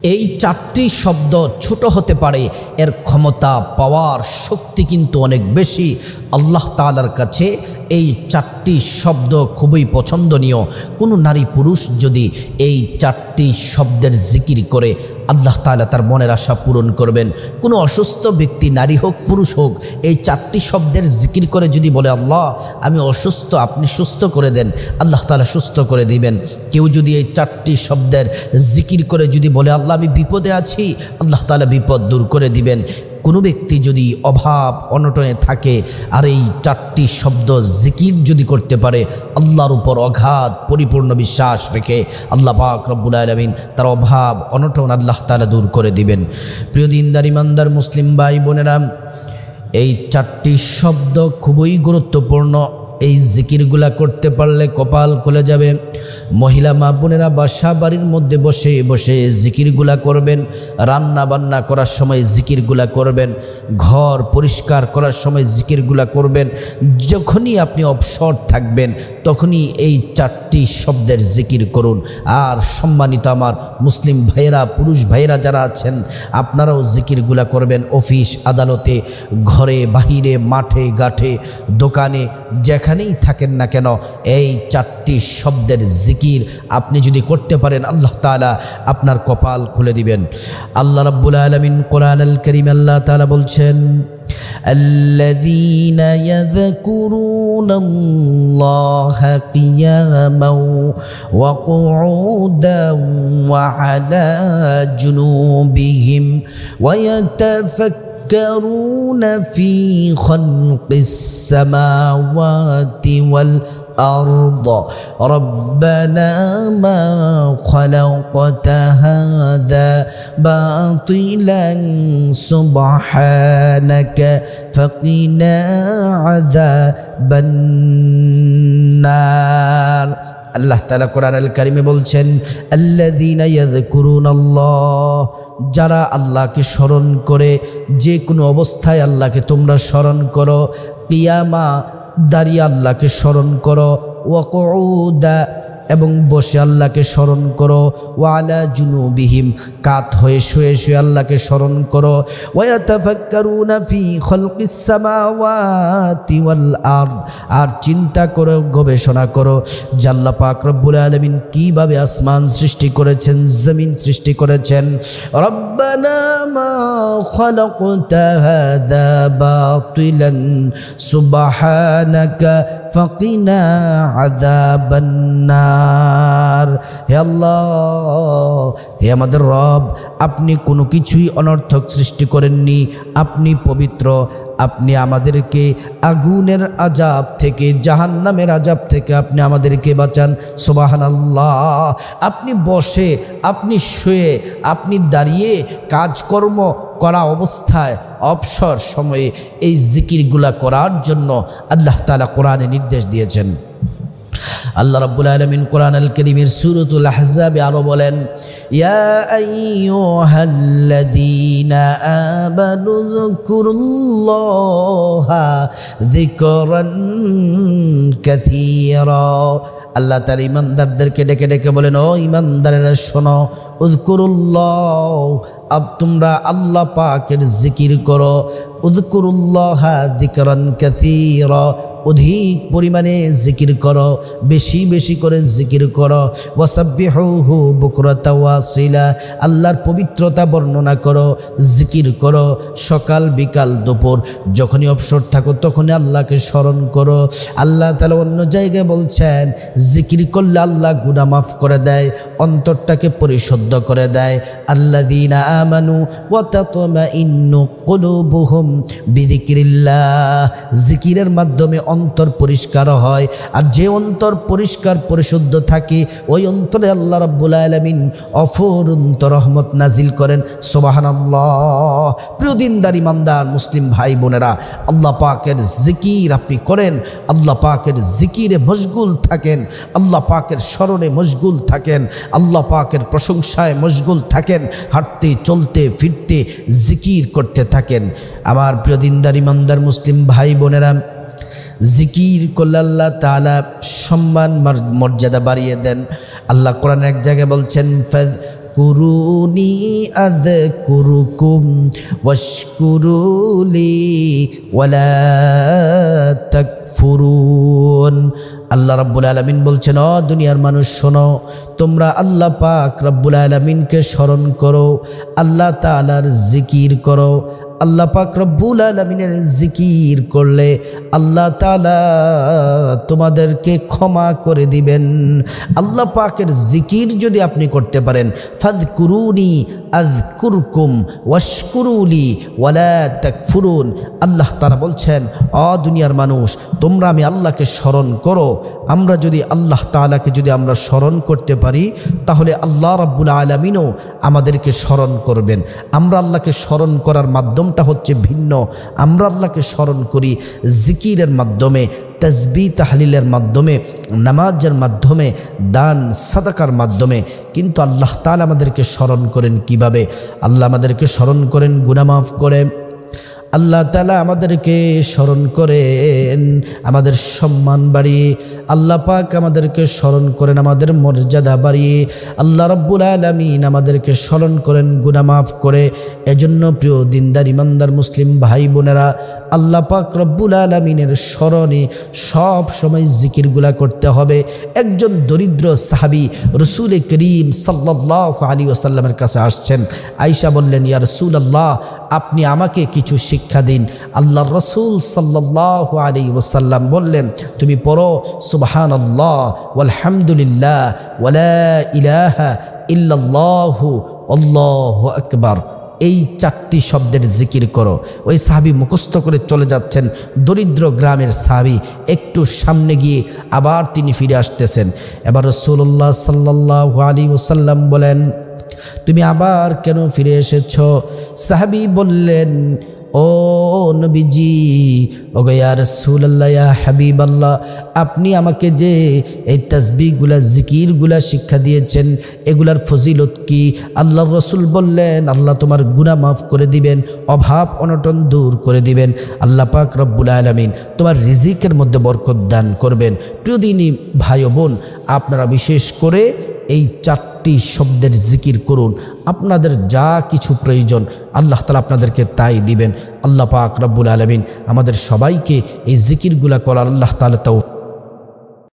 এই চারটি শব্দ ছোট হতে পারে, এর ক্ষমতা পাওয়ার শক্তি কিন্তু অনেক বেশি। আল্লাহ তাআলার কাছে এই চারটি শব্দ খুবই পছন্দনীয়। কোনো নারী পুরুষ যদি এই চারটি শব্দের জিকির করে, আল্লাহ তাআলা তার মনের আশা পূরণ করবেন। কোনো অসুস্থ ব্যক্তি, নারী হোক পুরুষ হোক, এই চারটি শব্দের জিকির করে যদি বলে, আল্লাহ আমি অসুস্থ, আপনি সুস্থ করে দেন, আল্লাহ তাআলা সুস্থ করে দিবেন। কেউ যদি এই চারটি শব্দের জিকির করে যদি বলে, আল্লাহ আমি বিপদে আছি, আল্লাহ তাআলা বিপদ দূর করে দিবেন। কোনো ব্যক্তি যদি অভাব অনটনে থাকে আর এই চারটি শব্দ জিকির যদি করতে পারে, আল্লাহর উপর অগাধ পরিপূর্ণ বিশ্বাস রেখে আল্লাহ পাক রব্বুল আলামিন তার অভাব অনটন আল্লাহ তাআলা দূর করে দিবেন। প্রিয় দিনদার ইমানদার মুসলিম ভাই বোনেরা, এই চারটি শব্দ খুবই গুরুত্বপূর্ণ। এই জিকিরগুলা করতে পারলে কপাল খুলে যাবে। মহিলা মা বোনেরা বাসা বাড়ির মধ্যে বসে বসে জিকিরগুলা করবেন, রান্না বান্না করার সময় জিকিরগুলা করবেন, ঘর পরিষ্কার করার সময় জিকিরগুলা করবেন। যখনই আপনি অবসর থাকবেন তখনই এই চারটি শব্দের জিকির করুন। আর সম্মানিত আমার মুসলিম ভাইয়েরা, পুরুষ ভাইয়েরা যারা আছেন, আপনারাও জিকিরগুলা করবেন। অফিস আদালতে, ঘরে বাহিরে, মাঠে ঘাটে, দোকানে, যেখানেই থাকেন না কেন, এই চারটি শব্দের জিকির আপনি যদি করতে পারেন, আল্লাহ তাআলা আপনার কপাল খুলে দিবেন। আল্লাহ রাব্বুল আলামিন কোরআনুল কারীম আল্লাহ তাআলা বলছেন, الذين يذكرون الله قياما وقعودا وعلى جنوبهم ويتفكرون في خلق السماوات والأرض ربنا ما خلقت هذا باطلا سبحانك فقنا عذاب النار। আল্লাহ তাআলা কোরআনুল কারীমে বলছেন, আল্লাযীনা ইয়াযকুরুনাল্লাহ, যারা আল্লাহকে স্মরণ করে, যে কোনো অবস্থায় আল্লাহকে তোমরা স্মরণ করো, কিয়ামা দাঁড়িয়ে আল্লাহকে স্মরণ করো, ওয়া কুউদা এবং বসে আল্লাহকে স্মরণ করো, ওয়া আলা জুনুবিহিম কাত হয়ে শুয়ে শুয়ে আল্লাহকে স্মরণ করো, ওয়া ইয়াতাফাক্কারুনা ফি খালকিস সামাওয়াতি ওয়াল আরদ, আর চিন্তা করো, গবেষণা করো যে আল্লাহ পাক রব্বুল আলামিন কিভাবে আসমান সৃষ্টি করেছেন, জমিন সৃষ্টি করেছেন। রব্বানা মা খালাকতা হাযা বাতিলান সুবহানাকা ফাকিনা আযাবান নার। হে আল্লাহ, হে আমাদের রব, আপনি কোনো কিছুই অনর্থক সৃষ্টি করেননি, আপনি পবিত্র। আপনি আমাদেরকে আগুনের আযাব থেকে, জাহান্নামের আযাব থেকে আপনি আমাদেরকে বাঁচান। সুবহানাল্লাহ। আপনি বসে, আপনি শুয়ে, আপনি দাঁড়িয়ে, কাজকর্ম করা অবস্থায়, অবসর সময়ে এই জিকিরগুলা করার জন্য আল্লাহ তাআলা কোরআনে নির্দেশ দিয়েছেন। আল্লাহ রাব্বুল আলামিন কোরআনুল কারীমের সূরাতুল আহজাবে আরো বলেন, ইয়া আইয়ুহাল্লাযীনা আমানু যকুরুল্লাহা যিকরান কাসীরা। আল্লাহ তাআলা ঈমানদারদেরকে ডেকে ডেকে বলেন, ও ঈমানদারেরা শোনো, উযকুরুল্লাহ, তোমরা আল্লাহ পাকের জিকির করো, উযকুরুল্লাহা যিকরান কাসীরা, অধিক পরিমাণে জিকির করো, বেশি বেশি করে জিকির করো। ওয়াসাব্বিহুহু বুকরাতা ওয়াসিলা, আল্লাহর পবিত্রতা বর্ণনা করো, জিকির করো, সকাল বিকাল দুপুর, যখনই অবসর থাকো তখনই আল্লাহকে স্মরণ করো। আল্লাহ তাআলা অন্য জায়গায় বলছেন, জিকির করলে আল্লাহ গুনাহ মাফ করে দেয়, অন্তরটাকে পরিশুদ্ধ করে দেয়। আল্লাযীনা আমানু ওয়া তাতমাইন্নু কুলুবুহুম বিযিকরিল্লাহ, জিকিরের মাধ্যমে অন্তর পরিষ্কার হয়। আর যে অন্তর পরিষ্কার পরিশুদ্ধ থাকে, ওই অন্তরে আল্লাহ রাব্বুল আলামিন অফুরন্ত রহমত নাজিল করেন। সুবহানাল্লাহ। প্রিয় দিনদার ইমানদার মুসলিম ভাই বোনেরা, আল্লাহ পাকের জিকির আপনি করেন, আল্লাহ পাকের জিকিরে মশগুল থাকেন, আল্লাহ পাকের স্মরণে মশগুল থাকেন, আল্লাহ পাকের প্রশংসায় মশগুল থাকেন, হাঁটতে চলতে ফিরতে জিকির করতে থাকেন। আমার প্রিয় দিনদার ইমানদার মুসলিম ভাই বোনেরা, জিকির করলে আল্লাহ তাআলা সম্মান মর্যাদা বাড়িয়ে দেন। আল্লাহ কোরআনের এক জায়গায় বলছেন, ফাযকুরুনি আযকুরুকুম ওয়াশকুরুলি ওয়ালা তাকফুরুন। আল্লাহ রাব্বুল আলামিন বলছেন, ও দুনিয়ার মানুষ শোনো, তোমরা আল্লাহ পাক রাব্বুল আলামিনকে স্মরণ করো, আল্লাহ তাআলার জিকির করো। আল্লাহ পাক রব্বুল আলামিনের জিকির করলে আল্লাহ তাআলা তোমাদেরকে ক্ষমা করে দিবেন। আল্লাহ পাকের জিকির যদি আপনি করতে পারেন, ফাযকুরুনি আযকুরকুম ওয়াশকুরুলি ওয়ালা তাকফুরুন। আল্লাহ তাআলা বলছেন, ও দুনিয়ার মানুষ, তোমরা আমি আল্লাহকে স্মরণ করো। আমরা যদি আল্লাহ তাআলাকে যদি আমরা স্মরণ করতে পারি, তাহলে আল্লাহ রাব্বুল আলামিনও আমাদেরকে স্মরণ করবেন। আমরা আল্লাহকে স্মরণ করার মাধ্যমটা হচ্ছে ভিন্ন। আমরা আল্লাহকে স্মরণ করি জিকিরের মাধ্যমে, তাসবিহ তাহলিলের মাধ্যমে, নামাজের মাধ্যমে, দান সাদাকার মাধ্যমে। কিন্তু আল্লাহ তাআলা আমাদেরকে স্মরণ করেন কিভাবে? আল্লাহ আমাদেরকে স্মরণ করেন গুনাহ মাফ করে। আল্লাহ তাআলা আমাদেরকে স্মরণ করেন আমাদের সম্মান বাড়িয়ে। আল্লাহ পাক আমাদেরকে স্মরণ করেন আমাদের মর্যাদা বাড়িয়ে। আল্লাহ রাব্বুল আলামিন আমাদেরকে স্মরণ করেন গুনাহ মাফ করে। এজন্য প্রিয় দিনদার ইমানদার মুসলিম ভাই বোনেরা, আল্লাহ পাক রব্বুল আলামিনের স্মরণে সব সময় জিকিরগুলা করতে হবে। একজন দরিদ্র সাহাবী রাসূল করিম সাল্লাল্লাহু আলাইহি ওয়াসাল্লামের কাছে আসছেন। আয়েশা বললেন, ইয়া রাসূলুল্লাহ, আপনি আমাকে কিছু শিক্ষা দিন। আল্লাহর রাসূল সাল্লাল্লাহু আলাইহি ওয়াসাল্লাম বললেন, তুমি পড়ো সুবহানাল্লাহ ওয়ালহামদুলিল্লাহ ওয়ালা ইলাহা ইল্লাল্লাহু আল্লাহু আকবার। এই 4টি শব্দের জিকির করো। ওই সাহাবী মুখস্থ করে চলে যাচ্ছেন। দরিদ্র গ্রামের সাহাবী একটু সামনে গিয়ে আবার তিনি ফিরে আসতেছেন। এবার রাসূলুল্লাহ সাল্লাল্লাহু আলাইহি ওয়াসাল্লাম বলেন, তুমি আবার কেন ফিরে এসেছ? সাহাবী বললেন, ও নবীজি, ওগো ইয়া রাসূলুল্লাহ, ইয়া হাবিবাল্লাহ, আপনি আমাকে যে এই তাসবিহগুলা জিকিরগুলা শিক্ষা দিয়েছেন, এগুলার ফজিলত কি? আল্লাহর রাসূল বললেন, আল্লাহ তোমার গুনাহ মাফ করে দিবেন, অভাব অনটন দূর করে দিবেন। আল্লাহ পাক রব্বুল আলামিন তোমার রিজিকের মধ্যে বরকত দান করবেন। প্রিয় দিনী ভাই ও বোন, আপনারা বিশেষ করে এই 4টি শব্দের জিকির করুন। আপনাদের যা কিছু প্রয়োজন আল্লাহ তাআলা আপনাদেরকে তাই দিবেন। আল্লাহ পাক রব্বুল আলামিন আমাদের সবাইকে এই জিকিরগুলা করার আল্লাহ তাআলা